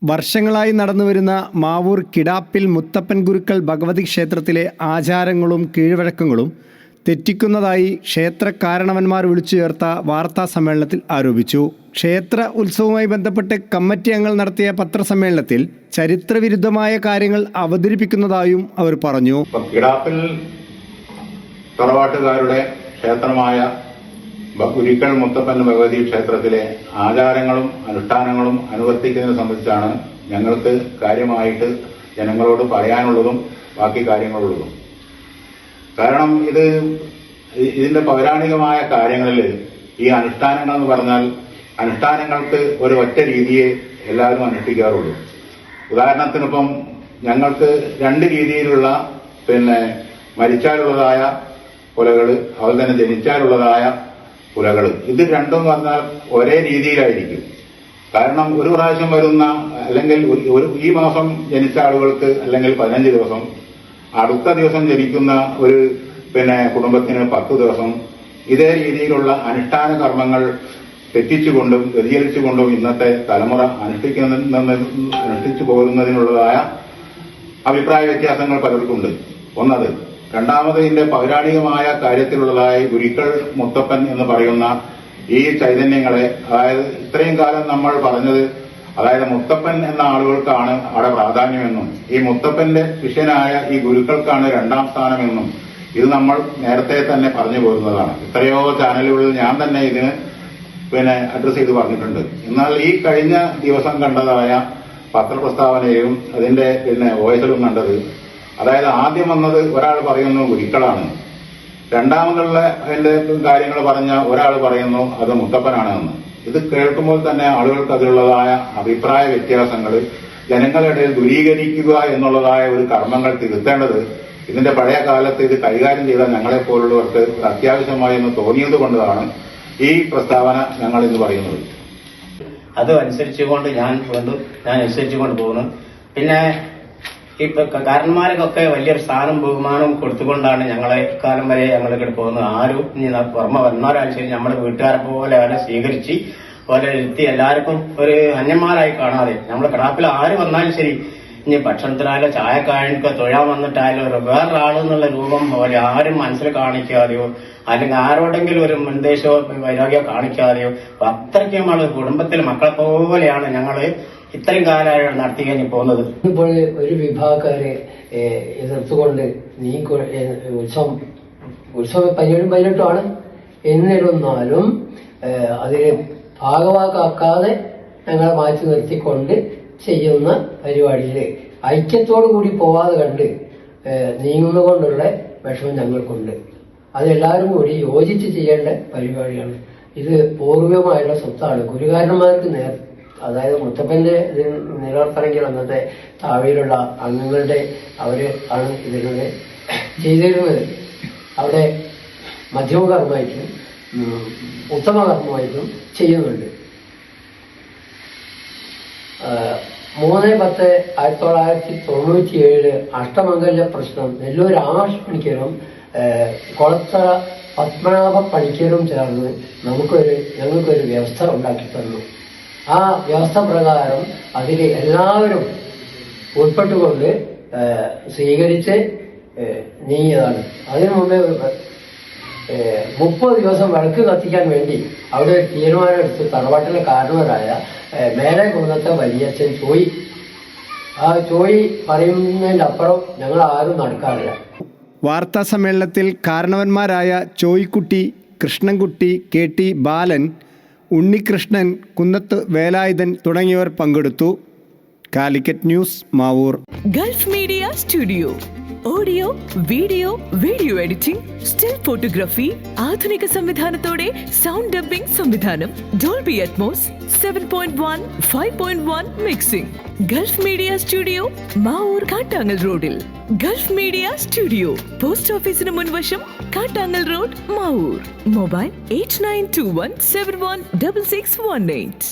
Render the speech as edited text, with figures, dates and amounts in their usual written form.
വർഷങ്ങളായി നടന്നുവരുന്ന മാവൂർ കിടാപ്പിൽ മുത്തപ്പൻ ഗുരുക്കൾ ഭഗവതി ക്ഷേത്രത്തിലെ ആചാരങ്ങളും കീഴ്വഴക്കങ്ങളും തെറ്റിക്കുന്നതായി ക്ഷേത്ര കാരണവന്മാർ വിളിച്ചു ചേർത്ത വാർത്താ സമ്മേളനത്തിൽ ആരോപിച്ചു. ക്ഷേത്ര ഉത്സവവുമായി ബന്ധപ്പെട്ട് കമ്മിറ്റി അംഗങ്ങൾ നടത്തിയ പത്രസമ്മേളനത്തിൽ ചരിത്രവിരുദ്ധമായ കാര്യങ്ങൾ അവതരിപ്പിക്കുന്നതായും അവർ പറഞ്ഞു. കിടാപ്പിൽ തറവാട്ടുകാരുടെ ക്ഷേത്രമായ ഗുരുക്കൾ മുത്തപ്പൻ ഭഗവതി ക്ഷേത്രത്തിലെ ആചാരങ്ങളും അനുഷ്ഠാനങ്ങളും അനുവർത്തിക്കുന്നതിനെ സംബന്ധിച്ചാണ് ഞങ്ങൾക്ക് കാര്യമായിട്ട് ജനങ്ങളോട് പറയാനുള്ളതും ബാക്കി കാര്യങ്ങളുള്ളതും. കാരണം ഇതിന്റെ പൗരാണികമായ കാര്യങ്ങളിൽ ഈ അനുഷ്ഠാനങ്ങൾ എന്ന് പറഞ്ഞാൽ അനുഷ്ഠാനങ്ങൾക്ക് ഒരു ഒറ്റ രീതിയെ എല്ലാവരും അനുഷ്ഠിക്കാറുള്ളൂ. ഉദാഹരണത്തിനിപ്പം ഞങ്ങൾക്ക് രണ്ട് രീതിയിലുള്ള മരിച്ചാലുള്ളതായ കുലകൾ, അതുപോലെ തന്നെ ജനിച്ചാലുള്ളതായ കുലകൾ, ഇത് രണ്ടും പറഞ്ഞാൽ ഒരേ രീതിയിലായിരിക്കും. കാരണം ഒരു പ്രാവശ്യം വരുന്ന അല്ലെങ്കിൽ ഈ മാസം ജനിച്ച ആളുകൾക്ക് അല്ലെങ്കിൽ 15 ദിവസം, അടുത്ത ദിവസം ജനിക്കുന്ന ഒരു കുടുംബത്തിന് 10 ദിവസം, ഇതേ രീതിയിലുള്ള അനുഷ്ഠാന കർമ്മങ്ങൾ തെറ്റിച്ചുകൊണ്ടും വ്യതിചലിച്ചുകൊണ്ടും ഇന്നത്തെ തലമുറ അനുഷ്ഠിച്ചു പോകുന്നതിനുള്ളതായ അഭിപ്രായ വ്യത്യാസങ്ങൾ പലർക്കുണ്ട്. ഒന്നത്. രണ്ടാമത് ഇതിന്റെ പൗരാണികമായ കാര്യത്തിലുള്ളതായ ഗുരുക്കൾ മുത്തപ്പൻ എന്ന് പറയുന്ന ഈ ചൈതന്യങ്ങളെ, അതായത് ഇത്രയും കാലം നമ്മൾ പറഞ്ഞത്, അതായത് മുത്തപ്പൻ എന്ന ആളുകൾക്കാണ് അവിടെ പ്രാധാന്യമെന്നും ഈ മുത്തപ്പന്റെ ശിഷ്യനായ ഈ ഗുരുക്കൾക്കാണ് 2ാം സ്ഥാനമെന്നും ഇത് നമ്മൾ നേരത്തെ തന്നെ പറഞ്ഞു പോരുന്നതാണ്. എത്രയോ ചാനലുകളിൽ ഞാൻ തന്നെ ഇതിന് അഡ്രസ് ചെയ്ത് പറഞ്ഞിട്ടുണ്ട്. എന്നാൽ ഈ കഴിഞ്ഞ ദിവസം കണ്ടതായ പത്രപ്രസ്താവനയും അതിന്റെ വോയിസിലും കണ്ടത്, അതായത് ആദ്യം വന്നത് ഒരാൾ പറയുന്നു ഗുരുക്കളാണ്, രണ്ടാമതുള്ള അതിന്റെ കാര്യങ്ങൾ പറഞ്ഞ ഒരാൾ പറയുന്നു അത് മുത്തപ്പനാണെന്ന്. ഇത് കേൾക്കുമ്പോൾ തന്നെ ആളുകൾക്ക് അതിലുള്ളതായ അഭിപ്രായ വ്യത്യാസങ്ങൾ ജനങ്ങളുടെ ദൂരീകരിക്കുക എന്നുള്ളതായ ഒരു കർമ്മങ്ങൾ തിരുത്തേണ്ടത് ഇതിന്റെ പഴയ കാലത്ത് ഇത് കൈകാര്യം ചെയ്ത ഞങ്ങളെപ്പോലുള്ളവർക്ക് അത്യാവശ്യമായി എന്ന് തോന്നിയത് കൊണ്ടാണ് ഈ പ്രസ്താവന ഞങ്ങൾ ഇന്ന് പറയുന്നത്. അത് അനുസരിച്ചുകൊണ്ട് ഞാൻ അനുസരിച്ചുകൊണ്ട് പോകുന്നു. പിന്നെ ഇപ്പൊ കാരണന്മാർക്കൊക്കെ വലിയൊരു സ്ഥാനം ബഹുമാനവും കൊടുത്തുകൊണ്ടാണ് ഞങ്ങളെ കാലം വരെ ഞങ്ങളിവിടെ പോകുന്നത്. ആരും ഇനി പുറമെ വന്നാലും ശരി നമ്മുടെ വീട്ടുകാരെ പോലെ അവരെ സ്വീകരിച്ച് പോലെ ഇരുത്തി എല്ലാവർക്കും ഒരു അന്യന്മാരായി കാണാതെ നമ്മൾ കിടാപ്പിൽ ആര് വന്നാലും ശരി, ഇനി ഭക്ഷണത്തിനായാലും ചായക്കായനൊക്കെ തൊഴാൻ വന്നിട്ടായാലും വേറൊരാളെന്നുള്ള രൂപം പോലെ ആരും മനസ്സിൽ കാണിക്കാതെയോ അല്ലെങ്കിൽ ആരോടെങ്കിലും ഒരു മുൻദേശമോ വൈരാഗ്യമോ കാണിക്കാതെയോ അത്രയ്ക്ക് നമ്മൾ കുടുംബത്തിൽ മക്കളെ പോലെയാണ് ഞങ്ങള് ഇത്രയും കാലം നടത്തി കഴിഞ്ഞ് പോകുന്നത്. ഇപ്പോൾ ഒരു വിഭാഗക്കാരെ എതിർത്തുകൊണ്ട് നീ ഉത്സവം 17-18 എന്നിരുന്നാലും അതിനെ ഭാഗവാക്കാക്കാതെ ഞങ്ങളെ മാറ്റി നിർത്തിക്കൊണ്ട് ചെയ്യുന്ന പരിപാടിയിൽ ഐക്യത്തോടു കൂടി പോവാതെ കണ്ട് നീങ്ങുന്നതുകൊണ്ടുള്ള വിഷമം ഞങ്ങൾക്കുണ്ട്. അതെല്ലാവരും കൂടി യോജിച്ച് ചെയ്യേണ്ട പരിപാടിയാണ്. ഇത് പൂർവികമായുള്ള സ്വത്താണ്. ഗുരുകാരന്മാർക്ക് അതായത് മുത്തപ്പന്റെ നിലനിർത്തണമെങ്കിൽ അന്നത്തെ താഴെയിലുള്ള അംഗങ്ങളുടെ അവര് ആണ് ഇതിലൂടെ ചെയ്തിരുന്നത്. അവിടെ മധ്യമകർമ്മമായിട്ടും ഉത്തമകർമ്മമായിട്ടും ചെയ്യുന്നുണ്ട്. 3/10/1997 അഷ്ടമംഗല്യ പ്രശ്നം നെല്ലൂർ രാമകൃഷ്ണ പണിക്കരും കൊളത്തറ പത്മനാഭ പണിക്കരും ചേർന്ന് ഞങ്ങൾക്കൊരു വ്യവസ്ഥ ഉണ്ടാക്കി തന്നു. ആ വ്യവസ്ഥ പ്രകാരം അതിൽ എല്ലാവരും ഉൾപ്പെട്ടുകൊണ്ട് സ്വീകരിച്ച് നീങ്ങിയതാണ്. അതിനു മുമ്പേ 30 ദിവസം വിളക്ക് കത്തിക്കാൻ വേണ്ടി അവിടെ തീരുമാനമെടുത്ത് തറവാട്ടിലെ കാരണവരായ മേലെ കുന്നത്തെ വലിയച്ഛൻ ആ ചോയി പറയുന്നതിന്റെ അപ്പുറം ഞങ്ങൾ ആരും നടക്കാറില്ല. വാർത്താ സമ്മേളനത്തിൽ കാരണവന്മാരായ ചോയ്ക്കുട്ടി, കൃഷ്ണൻകുട്ടി, KT ബാലൻ, ഉണ്ണികൃഷ്ണൻ, കുന്നത്ത് വേലായുധൻ തുടങ്ങിയവർ പങ്കെടുത്തു. Calicut news, Mavoor. Gulf media studio audio, video editing, still photography, ആധുനിക സംവിധാനത്തോടെ സൗണ്ട് ഡബ്ബിംഗ് സംവിധാനം, Dolby Atmos, 7.1, 5.1 mixing. Gulf media studio, Mavoor, Kattangal റോഡിൽ. ഗൾഫ് മീഡിയ സ്റ്റുഡിയോ, പോസ്റ്റ് ഓഫീസിന് മുൻവശം, കാട്ടാങ്ങൽ റോഡ്, മാവൂർ. മൊബൈൽ 8921716618.